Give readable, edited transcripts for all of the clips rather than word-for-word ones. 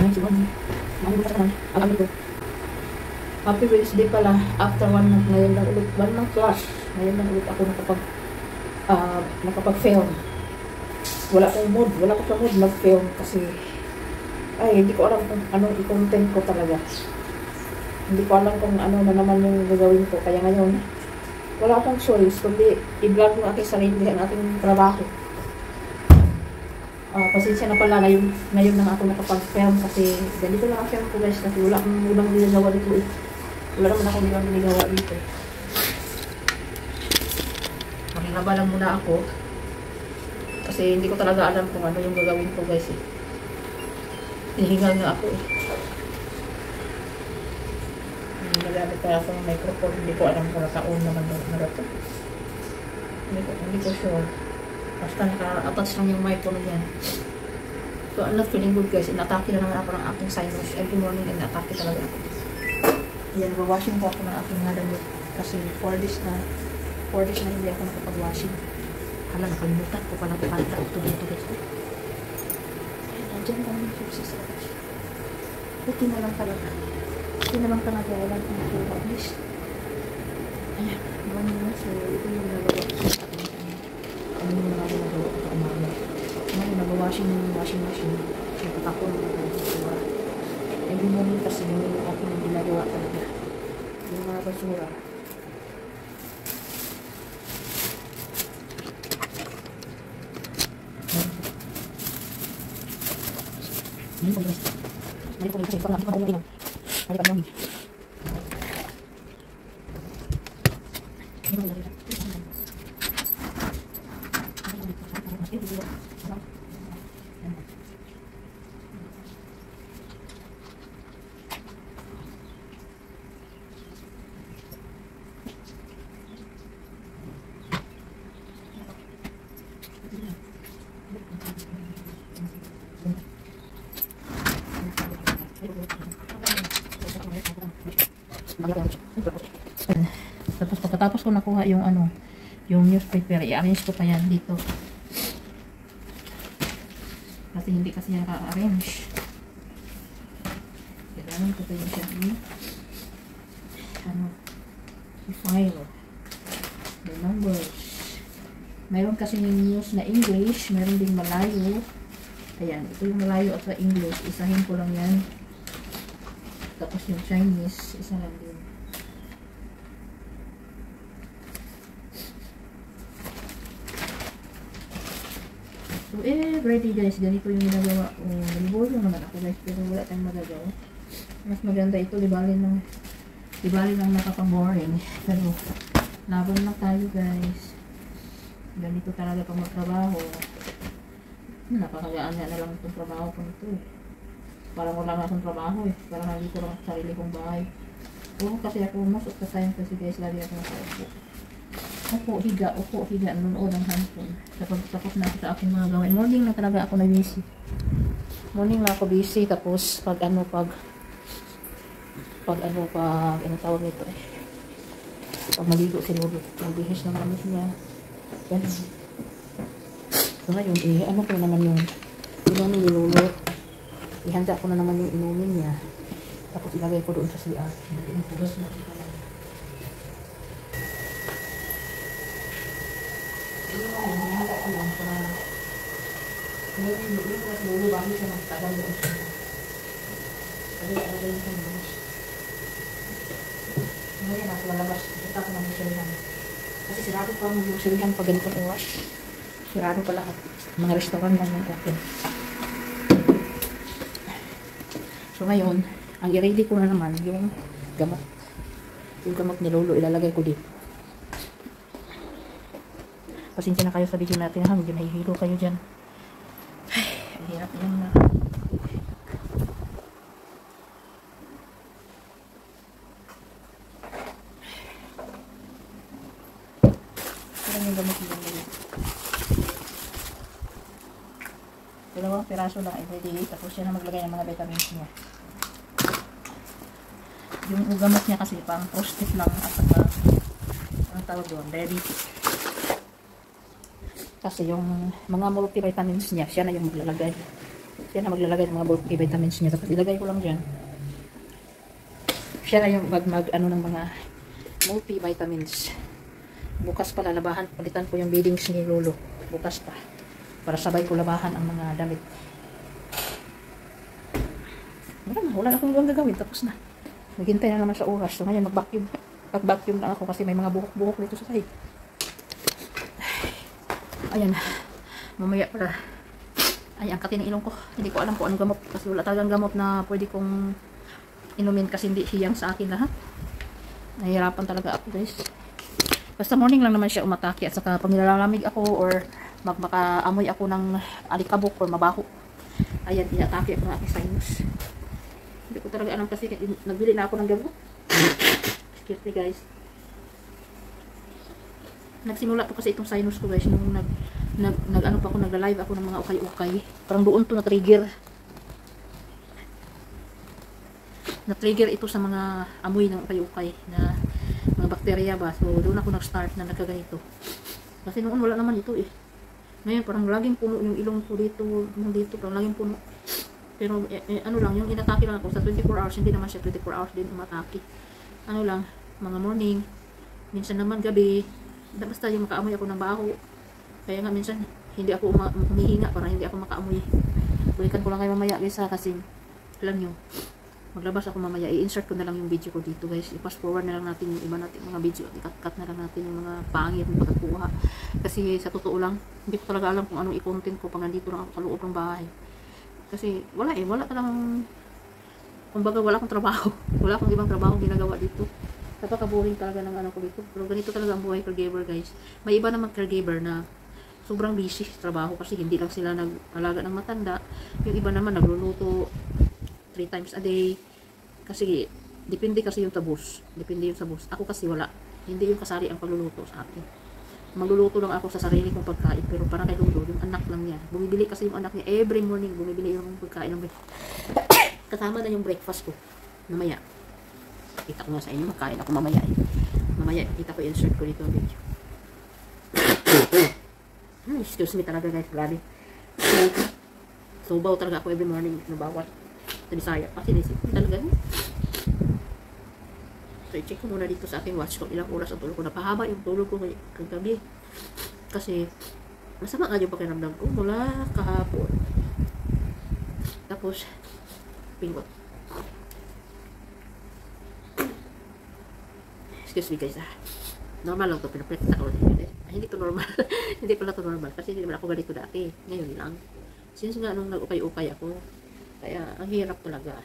Ay, siguro. Mahibukas ka naman. Alam ko. Happy Wednesday pala. After 1 month, ngayon lang ulit. 1 month plus. Ngayon lang ulit ako nakapag-film. Wala akong mood. Wala ko sa mood mag-film kasi ay, hindi ko alam kung anong i-content ko talaga. Hindi ko alam kung ano na naman yung gagawin ko. Kaya ngayon, wala akong choice kundi i-vlog ng aking sarili ang aking trabaho. Pasensya na pala ngayon lang ako nakapag-film kasi ganito lang ang film ko guys kasi wala akong ibang ginagawa dito eh. Wala naman akong ibang ginagawa dito eh. Makinaba lang muna ako kasi hindi ko talaga alam kung ano yung gagawin ko guys eh. Hinihingal nga ako eh. Nagamit pa ako ng microphone. Hindi ko alam kung naka-on naman na ito. Hindi ko sure. Basta naka-attach lang yung mic ko na yan. So, I'm not feeling good guys. Inatake na naman ako ng aking sinus. Every morning, inatake talaga ako. Yan, washing ko ako ng aking damit. Kasi 4 days na hindi ako nakapag-washing. Hala, nakalimutan ko pala panta ito dito guys. Ayan, nandiyan pa yung fixes. Buti na lang talaga. Wala kong nakuha guys. Ayan, so ito yung nagawa ko sa akin. Ano yung nagawa ko sa umaga. Ngayon, nag-washing ng washing machine. Nagpapakon ng basura. Every morning kasi yung aking ginagawa talaga. Yung mga basura. Tapos pagkatapos ko nakuha yung yung newspaper, i-arrange ko pa yan dito. Kasi hindi kasi naka-arrange. Kailangan ko pa yung siya i-file. The numbers. Mayroon kasi yung news na English, mayroon din Malayo. Ayan, ito yung Malayo at sa English. Isahin ko lang yan. Tapos yung Chinese, isa lang din. So, ready guys. Ganito yung ginagawa ko. Nalibolong naman ako guys, pero wala tayong magagawa. Mas maganda ito, libalin lang nakaka-boring. Pero, laban lang tayo guys. Ganito talaga pag magtrabaho. Napakagaan na lang itong trabaho ko nito eh. Parang wala nga akong trabaho eh. Parang nandito lang sa sarili kong bahay. Oo, kasi ako most of the time kasi guys, lagi ako nakaupo. Upo, higa, nanonood ng handphone. Tapos na ako sa aking mga gawin. Morning na talaga ako na busy. Morning na ako busy. Tapos pag ano tawag nito eh. Pag maligo si Lolo, magbihis ng amis niya. Ganun. So ngayon, ano ko naman yung inumin ni Lolo. Ihanda ko na naman yung inumin niya. Tapos ilagay ko doon sa CR. Pugas na ito pala. Ihanda ko lang para inumin mo. Yung mas Lolo, bakit siya magtagal doon siya. Alagay yung kanilabas. Ngayon ako lalabas. Kita ko ng sirihan. Kasi sirado pa mo yung sirihan pag ganitong oras. Sirado pa lahat. Mga restaurant lang yung open. So ngayon, ang i-ready ko na naman yung gamot. Yung gamot ni Lolo, ilalagay ko dito. Pasensya na kayo sa video natin ha. Medyo nahihilo kayo dyan. Ay, ang hirap yan na. Yung gamot nila nila. Dalawang piraso lang everyday. Tapos siya na maglagay ng mga vitamins niya. Yung gamot niya kasi pang prostate lang at saka ang tawag doon, diabetes. Kasi yung mga multivitamins niya, siya na yung maglalagay. Siya na maglalagay ng mga multivitamins niya. Tapos ilagay ko lang dyan. Siya na yung mag ano ng mga multivitamins. Bukas pa lalabahan. Palitan ko yung beadings ni Lolo. Bukas pa. Para sabay ko labahan ang mga damit. Wala na akong gagawin. Tapos na. Naghintay na naman sa oras. So ngayon mag-vacuum. Pag-vacuum lang ako kasi may mga buhok-buhok dito sa sahig. Ayan. Mamaya para. Ay, angkatin ng ilong ko. Hindi ko alam kung anong gamot. Kasi wala talagang gamot na pwede kong inumin kasi hindi hiyang sa akin lahat. Nahihirapan talaga ako, guys. Basta morning lang naman siya umatake at saka pag nilalamig ako or makaamoy ako ng alikabok or mabaho. Ayan, inatake ako ng aking sinus. Hindi ko talaga alam kasi nagbili na ako ng gamot. Excuse me, guys. Nagsimula po kasi itong sinus ko, guys, nung ano pa ako, nagla-live ako ng mga ukay-ukay. Parang doon to na-trigger. Na-trigger ito sa mga amoy ng ukay-ukay na mga bakterya ba. So, doon ako nag-start na nagkaganito. Kasi noon wala naman ito eh. Ngayon, parang laging puno yung ilong ko dito, yung dito, parang laging puno. Pero, ano lang, yung inatake lang ako sa 24 hours, hindi naman siya 24 hours din umatake. Ano lang, mga morning, minsan naman gabi, basta yung makaamoy ako ng baho. Kaya nga minsan, hindi ako humihinga para hindi ako makaamoy. Balikan ko lang kayo mamaya guys ha, kasi alam nyo, maglabas ako mamaya, i-insert ko na lang yung video ko dito guys, i-fast forward na lang natin yung iba natin mga video, i-cut na lang natin yung mga pangit ng pagkakuha. Kasi sa totoo lang, hindi ko talaga alam kung anong i-content ko pag nandito lang ako sa loob ng bahay. Kasi wala talagang, kumbaga wala akong trabaho, wala akong ibang trabaho ginagawa dito. Napaka-boring talaga ng ano ko dito. Pero ganito talaga ang buhay caregiver guys. May iba namang caregiver na sobrang busy sa trabaho kasi hindi lang sila nag-alaga ng matanda. Yung iba naman nagluluto 3 times a day. Kasi depende kasi yung tabos. Depende yung tabos. Ako kasi wala. Hindi yung kasari ang pagluluto sa akin. Magluluto lang ako sa sarili kong pagkain. Pero para kay Lolo, yung anak lang niya. Bumibili kasi yung anak niya every morning. Bumibili yung pagkain ng kasama na yung breakfast ko. Mamaya. Kita ko nga sa inyo. Makain ako mamaya eh. Mamaya kita ko insert ko dito ang video. Excuse me talaga guys. Grabe. So baw talaga ako every morning. Nabawat. Sa Bisaya. Kasi naisip ko talaga. So i-check ko muna dito sa aking watch kung ilang oras ang tulog ko. Napahaba yung tulog ko kagabi. Kasi masama nga yung pakiramdam ko mula kahapon. Tapos pingot. Excuse me guys normal lang ito, pinaprekta ko hindi to normal. Hindi pala to normal kasi hindi naman ako ganito dati, ngayon lang since nga nung nag-ukay-ukay ako, kaya ang hirap talaga,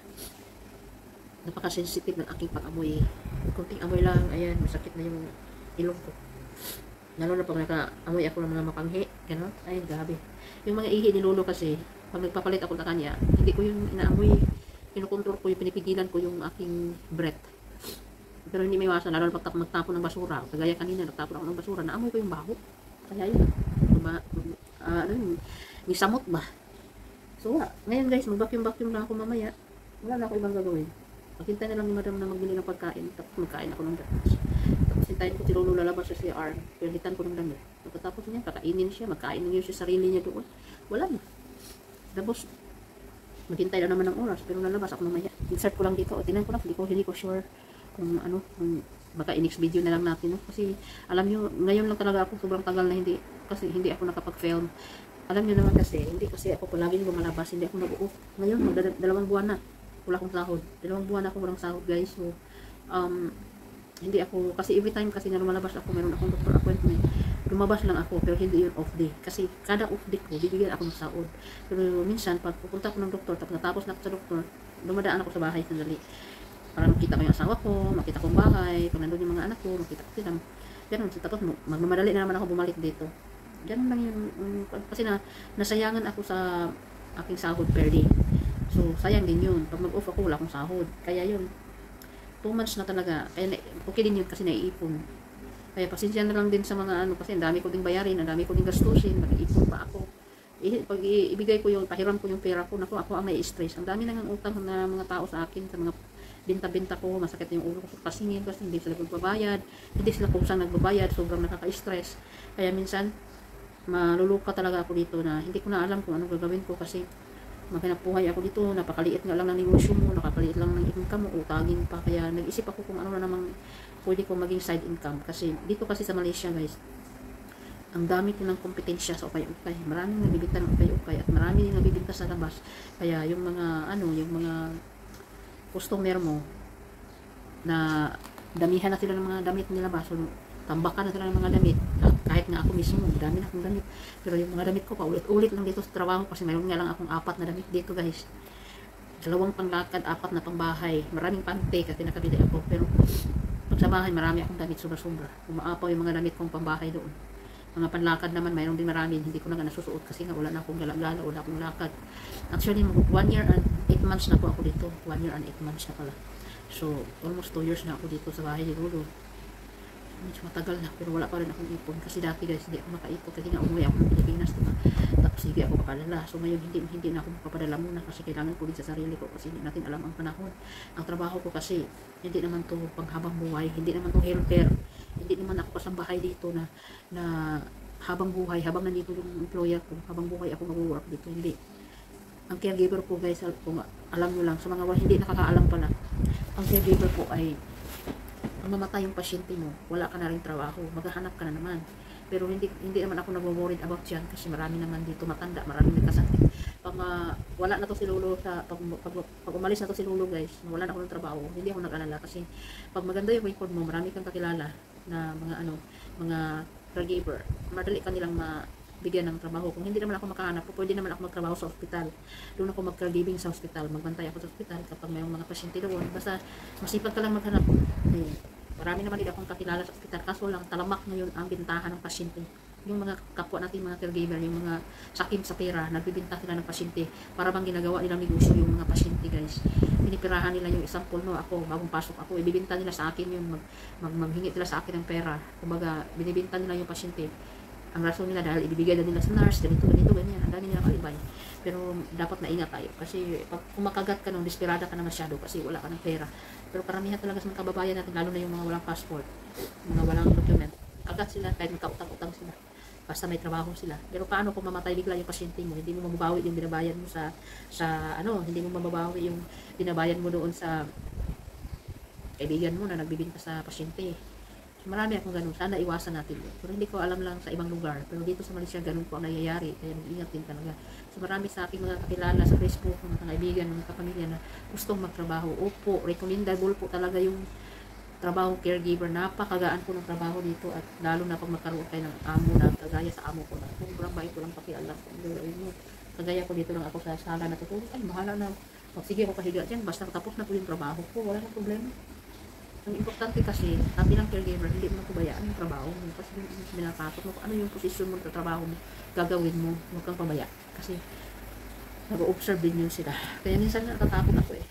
napaka-sensitive ng aking pag-amoy. Kunting amoy lang, ayan, masakit na yung ilong ko, lalo na pag naka-amoy ako ng mga mapanghi, gano'n, ayun, grabe. Yung mga ihi ni Lolo kasi, pag nagpapalit ako na kanya, hindi ko yung inaamoy, kinukontrol ko yung pinipigilan ko yung aking breath. Pero hindi may iwasan, lalo na pag magtapon ng basura. Kagaya kanina, nagtapon ako ng basura, naamoy ko yung baho. Kaya yun, may samot ba? So, ngayon guys, mag-vacuum lang ako mamaya. Wala na ako ibang gagawin. Maghintay na lang ni madam na magbili ng pagkain, tapos magkain ako ng breakfast. Tapos hintayin ko si Lolo lalabas sa CR, pilitan ko ng damit. Pagkatapos niya, kakainin siya, magkain niya sa sarili niya doon. Wala na. Tapos, maghintay na naman ng oras, pero lalabas ako mamaya. Insert ko lang dito, o tinan ko lang, hindi ko sure kung ano, baka i-next video na lang natin, no? Kasi alam nyo, ngayon lang talaga ako sobrang tagal na hindi ako nakapag-film. Alam nyo naman kasi, hindi kasi ako palaging lumalabas, hindi ako nag-off. Ngayon, dalawang buwan na, wala akong sahod. 2 buwan na ako walang sahod guys. So, hindi ako, kasi every time kasi na lumalabas ako, meron akong doctor appointment, lumabas lang ako, pero hindi yun off day. Kasi kada off day ko, bibigyan ako ng sahod. Pero minsan, pag pupunta ako ng doktor, tapos natapos na ako sa doktor, dumadaan ako sa bahay sandali. Para makita ko yung asawa ko, makita ko yung bahay, kung nandun yung mga anak ko, makita ko sila. Ganun, tapos magmamadali na naman ako bumalik dito. Ganun lang yun. Kasi nasayangan ako sa aking sahod per day. So, sayang din yun. Pag mag-off ako, wala akong sahod. Kaya yun, 2 months na talaga. Kaya okay din yun kasi naiipon. Kaya pasensya na lang din sa mga ano, kasi ang dami ko ding bayarin, ang dami ko ding gastusin, mag-iipon pa ako. Pag ibigay ko yung, pahiram ko yung pera ko, ako ang may stress. Ang dami nang utang na mga tao sa akin, sa mga binta-binta ko, masakit yung ulo ko sa pasingin kasi hindi sila magbabayad, hindi sila kusang nagbabayad, sobrang nakaka-stress. Kaya minsan, maluluka talaga ako dito na hindi ko na alam kung anong gagawin ko kasi maghanap buhay ako dito, napakaliit nga lang ng negosyo mo, nakakaliit lang ng income mo, utangin pa. Kaya nag-isip ako kung ano na namang pwede ko maging side income. Kasi dito kasi sa Malaysia guys, ang dami ko ng kompetensya sa ukay-ukay. Maraming nagbibinta ng ukay-ukay at marami din nagbibinta sa labas. Kaya yung mga yung mga customer mo na damihan na sila ng mga damit nila so tambakan na sila ng mga damit. Kahit nga ako mismo, dami na akong damit. Pero yung mga damit ko pa ulit-ulit lang dito sa trabaho kasi mayroon nga lang akong 4 na damit dito guys. 2 panglakad, 4 na pangbahay. Maraming pante kasi nakabili ako. Pero pag sa bahay, marami akong damit sobra-sobra. Umaapaw yung mga damit kong pambahay doon. Mga panlakad naman, mayroon din marami. Hindi ko na nga nasusuot kasi nga wala na akong gala-gala, wala akong lakad. Actually, 1 year and 8 months na po ako dito. 1 year and 8 months na pala. So, almost 2 years na ako dito sa bahay ni Lolo. Medyo matagal na, pero wala pa rin akong ipon. Kasi dati guys, hindi ako makaipon. Kasi nga umuwi ako ng Pilipinas, diba? Tapos hindi ako makadala. So ngayon, hindi na ako makapadala muna kasi kailangan ko din sa sarili ko. Kasi hindi natin alam ang panahon. Ang trabaho ko kasi, hindi naman to panghabang buhay. Hindi naman to healthcare. Hindi naman ako kasambahay dito na habang buhay, habang nandito yung employer ko, habang buhay ako mag-work dito. Hindi. Ang caregiver ko guys, kung alam nyo lang, sa mga hindi nakakaalam pala, ang caregiver ko ay ang mamatay yung pasyente mo, wala ka na rin trabaho, maghahanap ka na naman. Pero hindi naman ako nag-worried about yan kasi marami naman dito matanda, marami nagkasakit. Pag wala na to si Lolo pag umalis na to si Lolo guys, wala na ako ng trabaho, hindi ako nag-alala kasi pag maganda yung record mo, marami kang kakilala na mga caregiver, madali ka nilang bigyan ng trabaho. Kung hindi naman ako makahanap, pwede naman ako magtrabaho sa ospital. Doon ako mag-caregiving sa ospital, magbantay ako sa ospital kapag may mga pasyente doon. Basta masipag ka lang maghanap. Marami naman din akong kakilala sa ospital, kaso lang talamak ngayon ang bintahan ng pasyente. Yung mga kapwa natin, mga caregiver, yung mga sakim sa pera, nagbibinta sila ng pasyente para bang ginagawa nilang negosyo yung mga pasyente guys. Pinipirahan nila yung example no, ako, bagong pasok ako, ibibinta nila sa akin yung maghingi nila sa akin ng pera. Kumbaga, binibinta nila yung pasyente. Ang rason nila dahil ibibigay na nila sa nurse, ganito, ganyan. Ang dami nila kalibay. Pero dapat maingat tayo. Kasi pag kumakagat ka nung desperada ka na masyado kasi wala ka ng pera. Pero karamihan talaga sa mga kababayan natin, lalo na yung mga walang passport, mga walang document. Kagat sila kahit magkautang-utang sila. Basta may trabaho sila. Pero paano kung mamatay bigla yung pasyente mo? Hindi mo mababawi yung binabayan mo hindi mo mababawi yung binabayan mo doon sa kaibigan mo na nagbibinta sa pasyente. So, marami akong ganun. Sana iwasan natin yun. Pero hindi ko alam lang sa ibang lugar. Pero dito sa Malaysia, ganun po ang nangyayari. Kaya mag-ingat din talaga. So marami sa aking mga kakilala sa Facebook, mga kaibigan, mga kapamilya na gustong magtrabaho. Opo, recommendable po talaga yung trabaho caregiver. Napakagaan po ng trabaho dito at lalo na pag magkaroon kayo ng amo na kagaya sa amo ko na sobrang bait ko lang pakialam. Kagaya ko dito lang ako sa sala na tutulog. Ay, bahala na. Sige ako kahiga dyan. Basta tapos na po yung trabaho ko. Wala na problema. Ang importante kasi, bilang caregiver, hindi mo pabayaan yung trabaho mo. Kasi binapasok mo, ano yung posisyon mo sa trabaho mo, gagawin mo, huwag kang pabaya. Kasi, nag-observe din yun sila. Kaya minsan natatakot ako eh.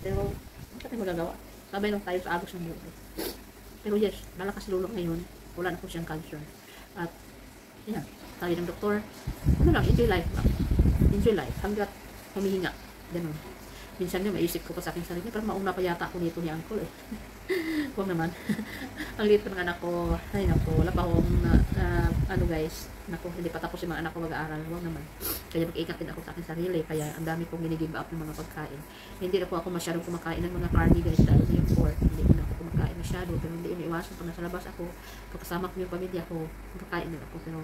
Pero, ano natin magagawa? Sabay lang tayo sa agos ng buhay. Pero yes, malakas lulong ngayon, wala na po siyang cancer. At, yan, sabi ng doktor, enjoy life lang. Enjoy life, hanggat humihinga. Ganun. Minsan yung maisip ko pa sa aking sarili, pero mauna pa yata ako nito ni Uncle eh. Huwag naman. Ang liit pa ng anak ko, ay naku, wala pa akong guys, naku, hindi pa tapos yung mga anak ko mag-aaral. Huwag naman. Kaya mag-iingat din ako sa aking sarili, kaya ang dami kong ginigive up ng mga pagkain. Hindi na po ako masyadong kumakain ng mga carne guys, lalo na yung pork. Hindi na ako kumakain masyado, pero hindi umiiwasan pag nasa labas ako, pagkasama ko yung pamilya ko, kumakain din ako. Pero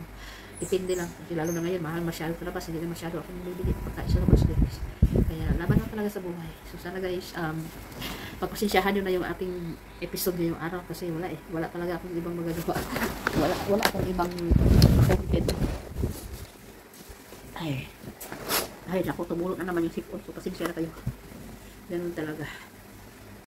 depende lang, kasi lalo na ngayon, mahal masyado sa labas, hindi na masyado ako bibili pagkain sa labas guys. Kaya laban lang talaga sa buhay. So sana guys, pagpasensyahan nyo na yung ating episode ngayong araw kasi wala talaga akong ibang magagawa. Wala akong ibang content. Ay naku, tumulong na naman yung sipon. So pasensya na kayo. Ganun talaga.